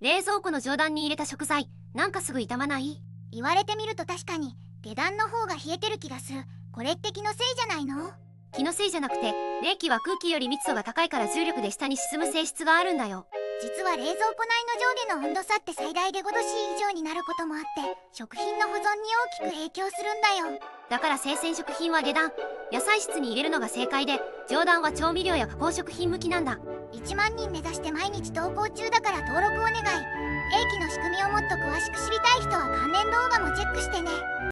冷蔵庫の上段に入れた食材、なんかすぐ傷まない？言われてみると確かに下段の方が冷えてる気がする。これって気のせいじゃないの？気のせいじゃなくて、冷気は空気より密度が高いから重力で下に沈む性質があるんだよ。実は冷蔵庫内の上下の温度差って最大で5度 C 以上になることもあって、食品の保存に大きく影響するんだよ。だから生鮮食品は下段、野菜室に入れるのが正解で、上段は調味料や加工食品向きなんだ。1万人目指して毎日投稿中だから登録お願い。兵器の仕組みをもっと詳しく知りたい人は関連動画もチェックしてね。